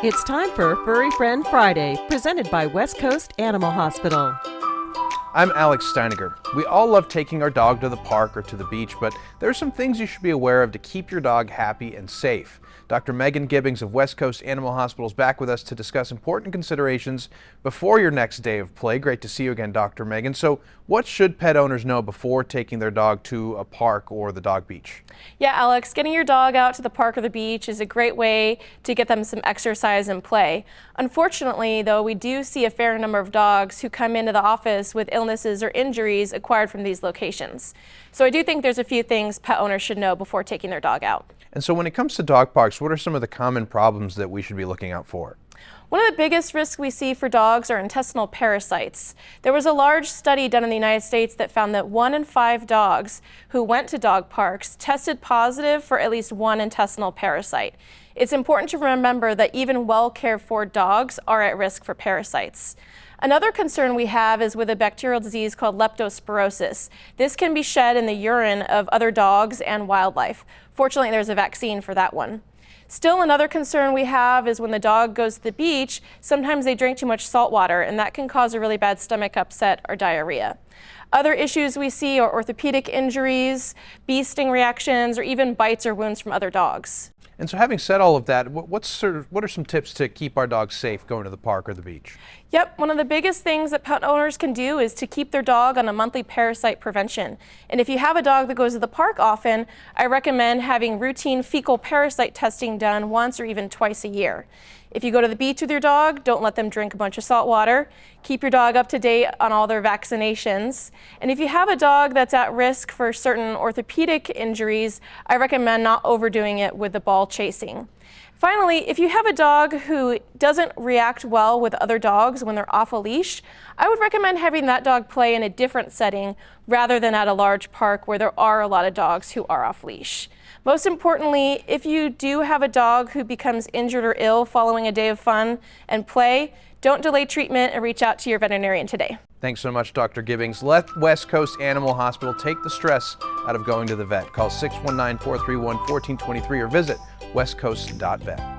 It's time for Furry Friend Friday, presented by West Coast Animal Hospital. I'm Alex Steiniger. We all love taking our dog to the park or to the beach, but there are some things you should be aware of to keep your dog happy and safe. Dr. Megan Gibbings of West Coast Animal Hospital is back with us to discuss important considerations before your next day of play. Great to see you again, Dr. Megan. So what should pet owners know before taking their dog to a park or the dog beach? Yeah, Alex, getting your dog out to the park or the beach is a great way to get them some exercise and play. Unfortunately, though, we do see a fair number of dogs who come into the office with illnesses or injuries acquired from these locations. So I do think there's a few things pet owners should know before taking their dog out. And so when it comes to dog parks, what are some of the common problems that we should be looking out for? One of the biggest risks we see for dogs are intestinal parasites. There was a large study done in the United States that found that 1 in 5 dogs who went to dog parks tested positive for at least one intestinal parasite. It's important to remember that even well cared for dogs are at risk for parasites. Another concern we have is with a bacterial disease called leptospirosis. This can be shed in the urine of other dogs and wildlife. Fortunately, there's a vaccine for that one. Still, another concern we have is when the dog goes to the beach, sometimes they drink too much salt water, and that can cause a really bad stomach upset or diarrhea. Other issues we see are orthopedic injuries, bee sting reactions, or even bites or wounds from other dogs. And so having said all of that, what are some tips to keep our dogs safe going to the park or the beach? Yep, one of the biggest things that pet owners can do is to keep their dog on a monthly parasite prevention. And if you have a dog that goes to the park often, I recommend having routine fecal parasite testing done once or even twice a year. If you go to the beach with your dog, don't let them drink a bunch of salt water. Keep your dog up to date on all their vaccinations. And if you have a dog that's at risk for certain orthopedic injuries, I recommend not overdoing it with the ball chasing. Finally, if you have a dog who doesn't react well with other dogs when they're off a leash, I would recommend having that dog play in a different setting rather than at a large park where there are a lot of dogs who are off leash. Most importantly, if you do have a dog who becomes injured or ill following a day of fun and play, don't delay treatment and reach out to your veterinarian today. Thanks so much, Dr. Gibbings. Let West Coast Animal Hospital take the stress out of going to the vet. Call 619-431-1423 or visit westcoast.vet.